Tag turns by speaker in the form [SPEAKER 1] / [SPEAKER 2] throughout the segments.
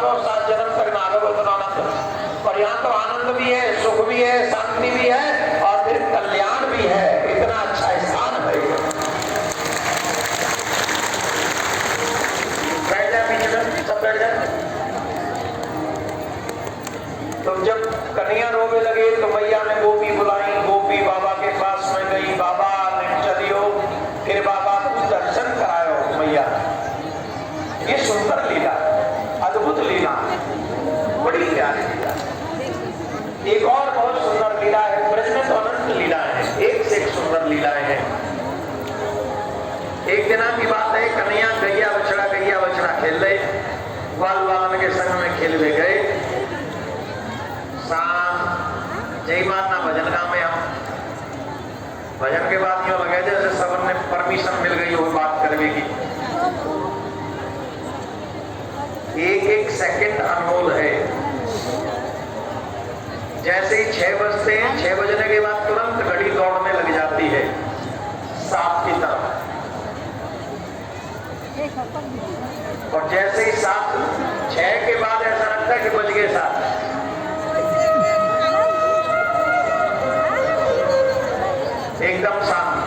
[SPEAKER 1] और 7 जन्म तक नागवत आनंद। और यहाँ तो आनंद भी है, सुख भी है, शांति भी है और फिर कल्याण भी है। इतना अच्छा स्थान है। बैठ जाए बीच में, सब बैठ जाए। तो जब कन्हैया रोने लगे तो मैया ने गोपी बुलाई, गोपी बाबा के पास में गई, बाबा ने चलियो, फिर बाबा को दर्शन करायो मैया। ये सुंदर लीला, अद्भुत लीला, बड़ी प्यारी लीला। एक और बहुत सुंदर लीला है, ब्रज में तो अनंत लीला है, एक से एक सुंदर लीलाएं हैं। एक दिन की बात है, कन्हैया गैया बछड़ा खेल रहे, ग्वाल वालन के संग में खेलने गए। शाम जय माता भजन गाँव में हम भजन के बाद यूँ लगे जैसे सबने परमिशन मिल गई हो बात करने की। एक एक सेकंड अनमोल है। जैसे ही 6 बजते हैं, 6 बजने के बाद तुरंत घड़ी दौड़ने लग जाती है 7 की तरफ। और जैसे ही 6 के बाद ऐसा लगता है कि बज गए 7। एकदम शांत।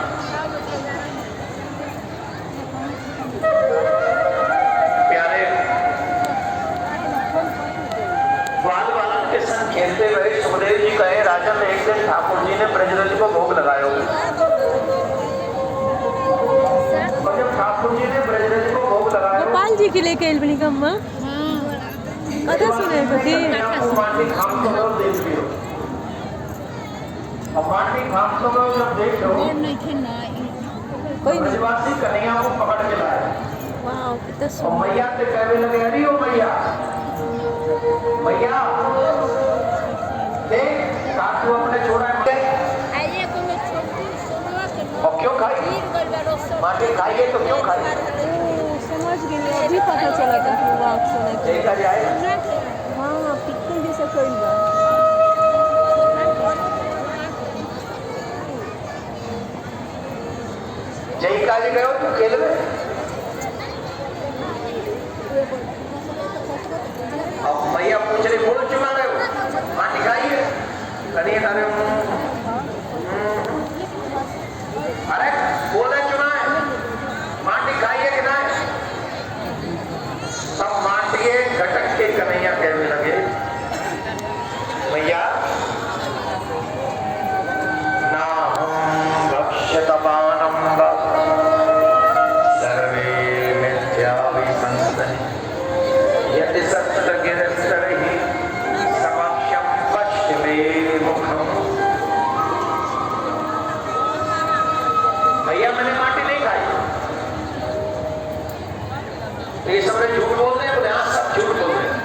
[SPEAKER 1] प्यारे ग्वाल वालन के संग खेलते हुए सुखदेव जी कहे, राजन एक दिन ठाकुर जी ने ब्रजरज को भोग लगाया। और जब ठाकुर जी ने ब्रजरज को भोग लगाया,
[SPEAKER 2] गोपाल जी के लिए केलबनी कम्मा कथा सुने कथी
[SPEAKER 1] माटी खाम तो लो देख लियो। और माटी खाम तो लो जब देख लो,
[SPEAKER 2] कोई
[SPEAKER 1] ब्रजवासी कन्हैया को पकड़ के लाए।
[SPEAKER 2] वाह कितना
[SPEAKER 1] और
[SPEAKER 2] सुंदर।
[SPEAKER 1] मैया से कहने लगे, अरे ओ मैया, मैया देख काकू अपने छोड़ा है। और क्यों खाई? माटी खाइए तो क्यों खाई?
[SPEAKER 2] समझ गई, अभी पता चला था कि वाह सुने
[SPEAKER 1] देखा जाए।
[SPEAKER 2] हाँ पिक्चर जैसा कोई बा।
[SPEAKER 1] जय काजी गयो तू खेल में। अब भैया पूछ रहे बोल चुका रहे हो, माटी खाइए? कन्हैया खा रहे हो? अरे बोले चुना है, माटी खाइए कि ना? सब माटिए घटक के कन्हैया कहने लगे, भैया ना हम भक्ष्यतपानम सर्वे मिथ्याभिसंसनि यदि सत्तगिरस्तरहि समक्षं पश्चिमे मुखम। भैया मैंने माटी नहीं खाई। तो ये सब झूठ बोल रहे हैं, बोले हाँ सब झूठ बोल रहे हैं।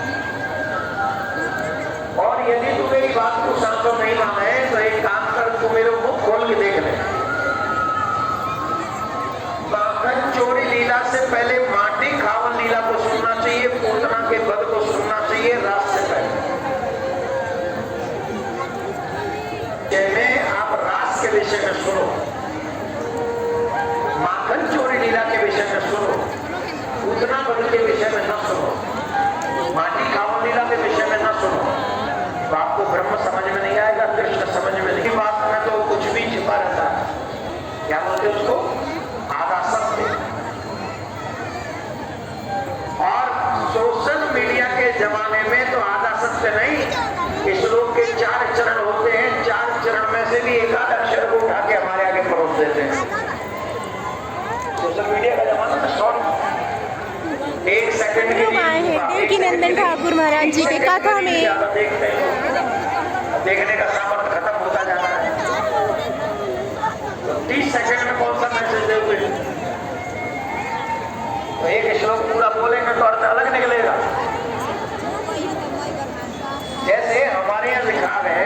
[SPEAKER 1] और यदि तू मेरी बात को सांसों नहीं माने तो एक काम कर, तू मेरे मुख खोल के देख ले। माखन चोरी लीला से पहले माटी खावन लीला को सुनना चाहिए, पूतना के वध को सुनना चाहिए रात से पहले। जिनमें आप रास के विषय में सुनो, माखन चोरी लीला के विषय में सुनो, पूतना वध के विषय में न सुनो, माटी खावन लीला के विषय में न सुनो। तो आपको ब्रह्म समझ में नहीं आएगा, कृष्ण समझ में नहीं। बात में तो कुछ भी छिपा रहता है। क्या बोलते उसको? आधा सत्य। और सोशल मीडिया के जमाने में तो आधा सत्य नहीं, श्लोक के 4 चरण होते हैं, 4 चरण में से भी एक आध अक्षर को उठा के हमारे आगे परोस देते हैं। सोशल मीडिया का जमाना तो शॉर्ट 1 सेकंड के लिए
[SPEAKER 2] देवकीनंदन ठाकुर महाराज जी के कथा में
[SPEAKER 1] देखने का सामर्थ्य खत्म होता जा रहा है। तो 30 सेकंड में कौन सा मैसेज दोगे? तो एक श्लोक पूरा बोलेंगे तो अर्थ अलग निकलेगा। जैसे हमारे यहाँ लिखा है,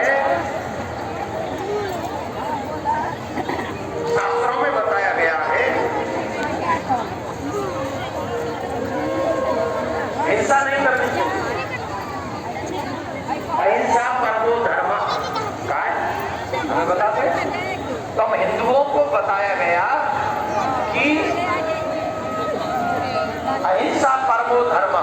[SPEAKER 1] शास्त्रों में बताया गया है, हिंसा नहीं करनी चाहिए। अहिंसा परमो धर्म का हमें बताते हैं। तो हम हिंदुओं को बताया गया कि अहिंसा परमो धर्म।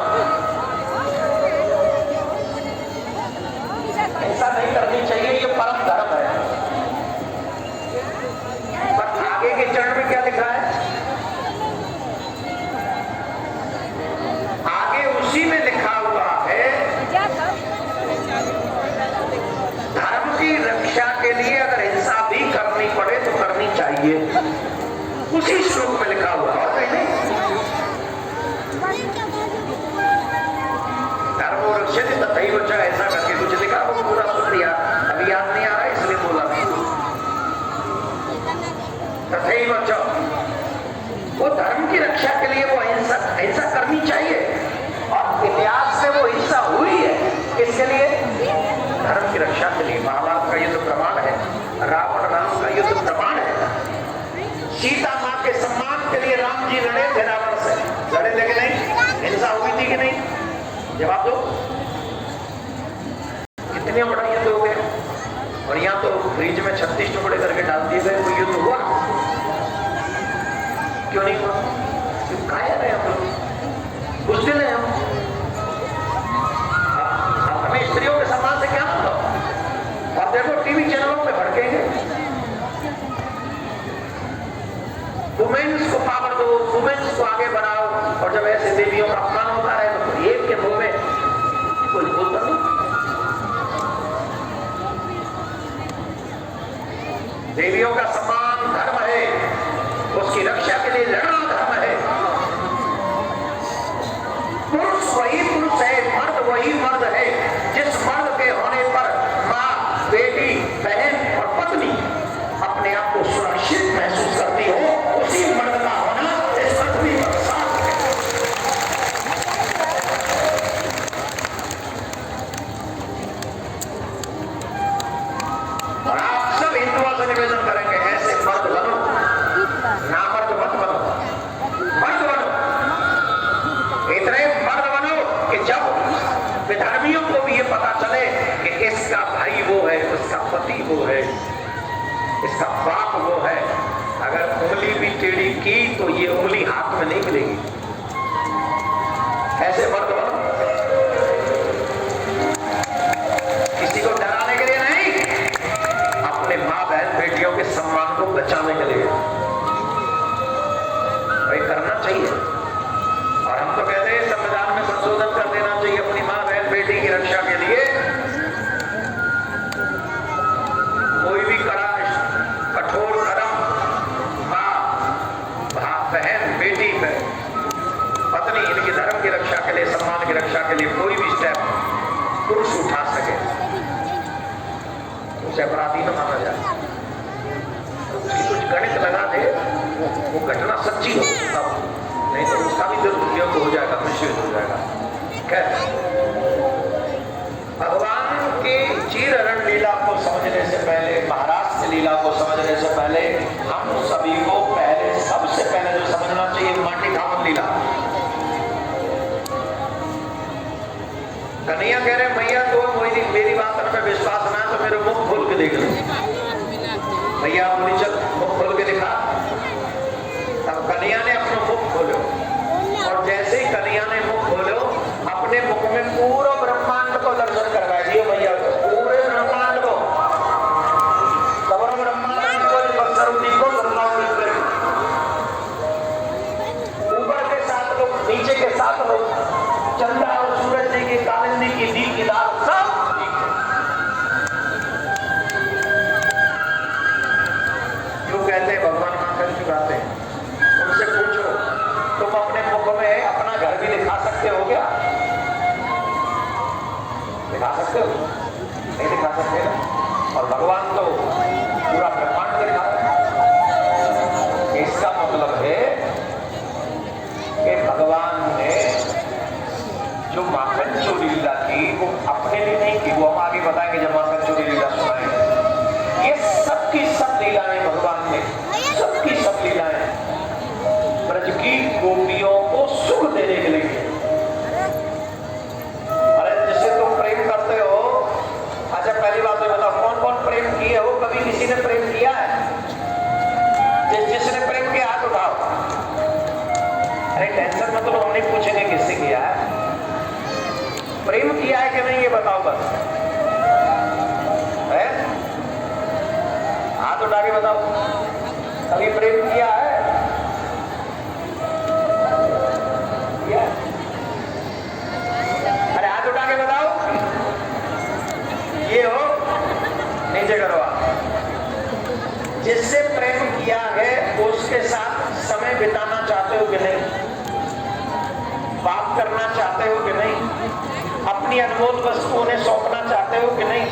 [SPEAKER 1] जवाब दो, कितने बढ़ाइए दोगे? और यहाँ तो फ्रिज में 36 टुकड़े करके डाल दिए गए, वो युद्ध हुआ क्यों नहीं हुआ? क्यों खाया रहे हम लोग, बुझदिल है हम। हमें स्त्रियों के सम्मान से क्या मतलब? और देखो टीवी चैनलों पे भड़केंगे, वुमेन्स को पावर दो, वुमेन्स को आगे बढ़ाओ, और जब ऐसे देवियों का अपमान होता है तो एक के मुंह में कोई बोलता नहीं। देवियों का सम्मान धर्म है, उसकी रक्षा के लिए लड़ना धर्म है। पुरुष वही पुरुष है, मर्द वही मर्द है। जिस मर्द के होने पर माँ, बेटी, बहन और पत्नी अपने आप को सुरक्षित महसूस करती हो, उसी मर्द का होना इस पृथ्वी पर साफ है। और आप सब हिंदुओं से निवेदन करेंगे, ऐसे मर्द बनो, ना मर्द मत बनो, मर्द बनो। इतने मर्द बनो कि जब विधर्मियों को भी ये पता चले कि इसका भाई वो है, उसका पति वो है, इसका बाप वो है, अगर उंगली भी टेढ़ी की तो ये उंगली हाथ में नहीं मिलेगी। ऐसे मर्द बनो, किसी को डराने के लिए नहीं, अपने माँ बहन बेटियों के सम्मान को बचाने के लिए भाई करना चाहिए। और हम तो कहते हैं संविधान में संशोधन कर देना चाहिए अपनी माँ बहन बेटी की रक्षा के लिए। कोई भी कड़ा कठोर कदम माँ, बहन, बेटी, पत्नी, इनकी धर्म की रक्षा के लिए, सम्मान की रक्षा के लिए कोई भी स्टेप पुरुष उठा सके, उसे अपराधी न माना जाए। उसकी कुछ गणित लगा दे, वो घटना सच्ची हो तब, नहीं तो उसका भी दुरुपयोग हो जाएगा, मिसयूज हो जाएगा। भगवान की चीर हरण लीला को समझने से पहले, महाराज की लीला को समझने से पहले, हम सभी को पहले, सबसे पहले जो समझना चाहिए माटी खावन लीला। कन्हैया कह रहे मैया तो मेरी बात पे विश्वास ना है तो मेरे मुख खोल के देख लो। भैया बोली चल मुख खोल के दिखा। तब कन्हैया ने अपना मुख खोलो, और जैसे ही कन्हैया ने मुख खोलो, अपने मुख में पूरा ब्रह्मांड को दर्शन करवा दिए भैया को, पूरे ब्रह्मांड को, सवर्ण ब्रह्मांड को, बक्सरुदी को, ऊपर के 7 लोग, नीचे के 7 लोग, चंद्र और सूरज जी की, कालिंदी की, दीप की दाल, सब जो कहते हैं भगवान मां चुकाते हैं। उनसे पूछो तुम अपने मुख में अपना घर भी दिखा सकते हो क्या? दिखा सकते हो? नहीं दिखा सकते ना। और भगवान तो पूरा ब्रह्मांड दिखा रहे हैं। इसका मतलब है कि भगवान ने जो माखन चोरी लीला की वो अपने लिए नहीं की, वो हम आगे बताएंगे जब माखन चोरी लीला सुनाएंगे। ये सबकी सब लीलाएं भगवान ने, सबकी सब लीलाएं ब्रज की गोपियों को सुख देने के लिए। अरे जिससे तुम प्रेम करते हो, अच्छा पहली बात तो बताओ कौन कौन प्रेम किए हो? कभी किसी ने प्रेम किया है? जिसने प्रेम किया हाथ उठाओ। अरे टेंशन मतलब हम नहीं पूछेंगे किससे किया है, प्रेम किया है कि नहीं ये बताओ बस। है? हाथ उठा के बताओ, कभी प्रेम किया है? अरे हाथ उठा के बताओ। ये हो, नीचे करो आप। जिससे प्रेम किया है उसके साथ समय बिताना चाहते हो कि नहीं? बात करना चाहते हो कि नहीं? अपनी अनमोल वस्तु उन्हें सौंपना चाहते हो कि नहीं?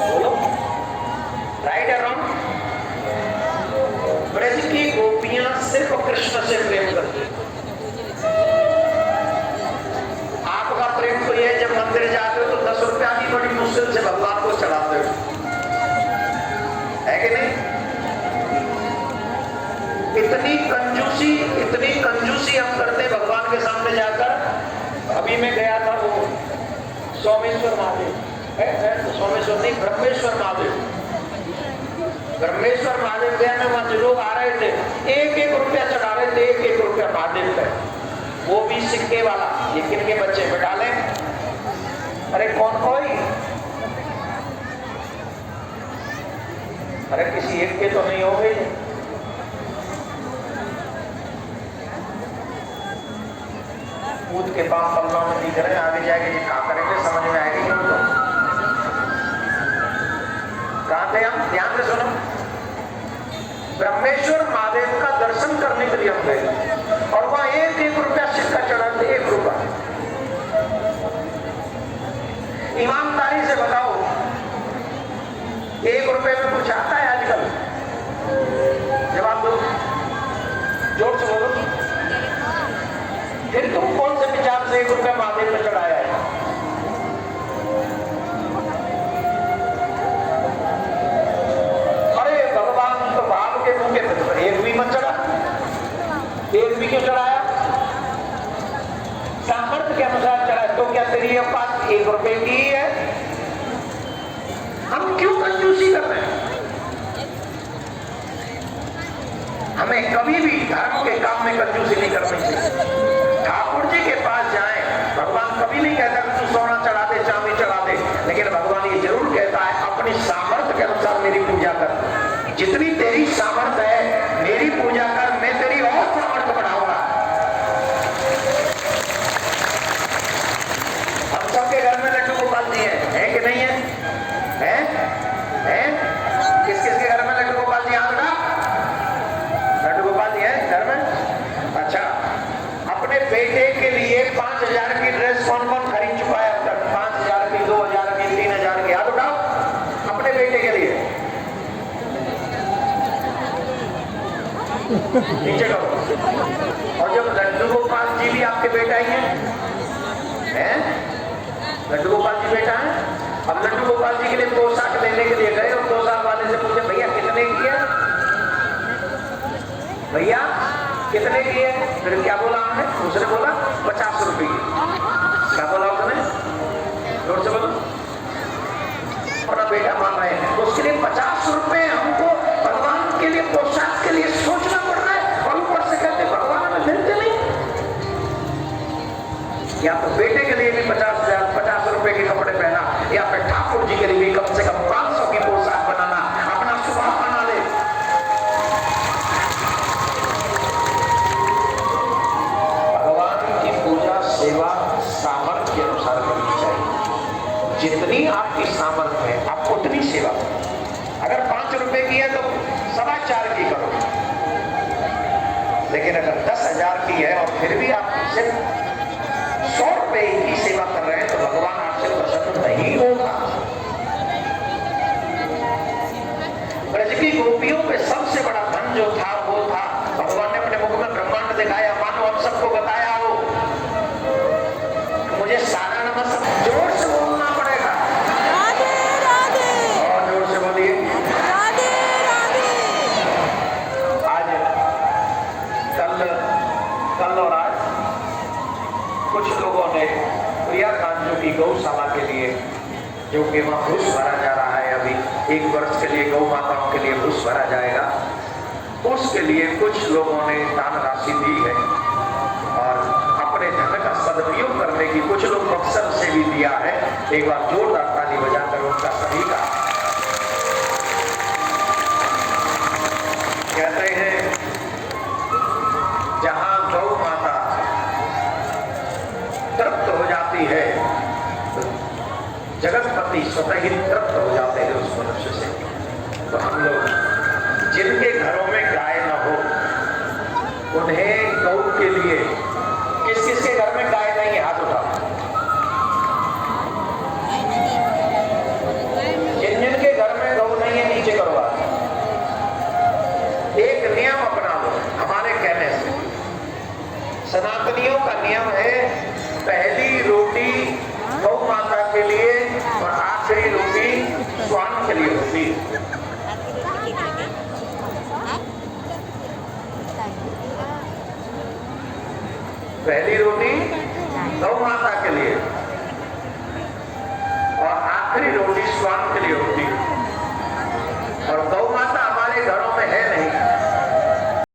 [SPEAKER 1] बोलो, राइट और रॉन्ग? ब्रज की गोपियां सिर्फ कृष्ण से प्रेम करती हैं। आपका प्रेम तो यह जब मंदिर जाते हो तो 10 रुपया की बड़ी मुश्किल से भगवान को चढ़ाते हो, है कि नहीं? इतनी कंजूसी हम करते भगवान के सामने जाकर। अभी मैं गया था वो सोमेश्वर महादेव, सोमेश्वर नहीं, ब्रह्मेश्वर महादेव, ब्रह्मेश्वर महादेव गया में वहां लोग आ रहे थे, 1-1 रुपया चढ़ा रहे थे, 1-1 रुपया महादेव पे, वो भी सिक्के वाला। ये किनके बच्चे पे डाले? अरे कौन कोई? अरे किसी एक के तो नहीं हो गए। कूद के पांव पल्लों में दिख रहे हैं, आगे जाके जी कहा करेंगे, समझ में आएगी नहीं तो। कहां थे हम? ध्यान से सुनो। ब्रह्मेश्वर महादेव का दर्शन करने के लिए हम गए और वहां 1-1 रुपया सिक्का चढ़ा थे, 1 रुपया। ईमानदारी से बताओ, 1 रुपए में कुछ आता है आजकल? जवाब दो, जोर से बोलो। फिर तुम कौन से विचार से 1 रुपया महादेव में चढ़ाया है? अरे भगवान तो भाव के मुंह के 1 भी मत चढ़ा। 1 भी क्यों चढ़ाया? सामर्थ्य के अनुसार चढ़ा। तो क्या तेरी औकात 1 रुपए की ही है? हम क्यों कंजूसी कर रहे हैं? हमें कभी भी धर्म के काम में कंजूसी नहीं करनी चाहिए। ठाकुर जी के पास जाएं, भगवान कभी नहीं कहता कि तू सोना चढ़ा दे, चांदी चढ़ा दे, लेकिन भगवान ये जरूर कहता है अपनी सामर्थ्य के अनुसार मेरी पूजा कर। जितनी तेरी सामर्थ्य है मेरी पूजा कर, मैं तेरी और सामर्थ्य बढ़ाऊंगा। हम सबके घर में लड्डू गोपाल जी है कि नहीं है? किस किस के घर में लड्डू गोपाल जी? हाथ उठा। लड्डू गोपाल जी है घर में? अच्छा, अपने बेटे के लिए 5,000 की ड्रेस कौन कौन खरीद चुका है अब तक? 5,000 की, 2,000 की, 3,000 की? हाथ उठाओ अपने बेटे के लिए। नीचे करो। और जब लड्डू गोपाल जी भी आपके बेटा ही हैं? लड्डू गोपाल जी बेटा है। अब लड्डू गोपाल जी के लिए पोशाक लेने के लिए गए और पोशाक वाले से पूछे, भैया कितने की है? भैया कितने की है? फिर क्या बोला हमने? उसने बोला 50 रुपए की। क्या बोला उसने? जोर से बोलो। अपना बेटा मान रहे हैं, उसके लिए 50 रुपए हमको भगवान के लिए पोशाक के लिए सोचना पड़ रहा है और ऊपर से कहते भगवान हमें मिलते नहीं। या तो बेटे के लिए भी 50 रुपए के कपड़े पहना, या फिर ठाकुर जी के लिए भी कम से कम 500 की पोशाक बनाना, अपना स्वभाव बना ले। भगवान की पूजा सेवा सामर्थ्य के अनुसार करनी चाहिए। जितनी आपकी सामर्थ्य है आप उतनी सेवा करो। अगर 5 रुपए की है तो 4.25 की करो, लेकिन अगर 10,000 की है और फिर भी आप सिर्फ 100 रुपए की सेवा कर रहे हैं तो भगवान आपसे प्रसन्न नहीं होगा। ब्रज की गोपियों पे सबसे बड़ा धन जो था वो था, भगवान ने अपने मुख में ब्रह्मांड दिखाया, मानो हम सबको बताया हो। मुझे सारा नमस्कार जोर से बोलना पड़ेगा।
[SPEAKER 2] राधे राधे।
[SPEAKER 1] और जोर से बोलिए।
[SPEAKER 2] राधे राधे।
[SPEAKER 1] आज कल और आज कुछ लोगों ने प्रिया कांजू की गौशाला के लिए, जो कि वहां भूस भरा जा रहा है, अभी 1 वर्ष के लिए गौ माताओं के लिए भूस भरा जाएगा, उसके लिए कुछ लोगों ने दान राशि दी है और अपने धन का सदुपयोग करने की कुछ लोग मकसद से भी दिया है। एक बार जोरदार ताली बजाकर उनका सभी का कहते हैं, जहां गौ माता तृप्त हो जाती है तो जगतपति स्वतः ही तृप्त हो जाते हैं उस मनुष्य से। तो हम लोग जिनके घरों में गाय न हो उन्हें गौ के लिए, किस किस के घर में गाय नहीं है हाथ उठाओ। जिन जिन के घर में गौ नहीं है नीचे करो हाथ। एक नियम अपना लो हमारे कहने से। सनातनियों का नियम है, पहली रोटी गौ माता के लिए और आखिरी रोटी स्वान के लिए होती है। पहली रोटी आखिरी रोटी स्वान के लिए होती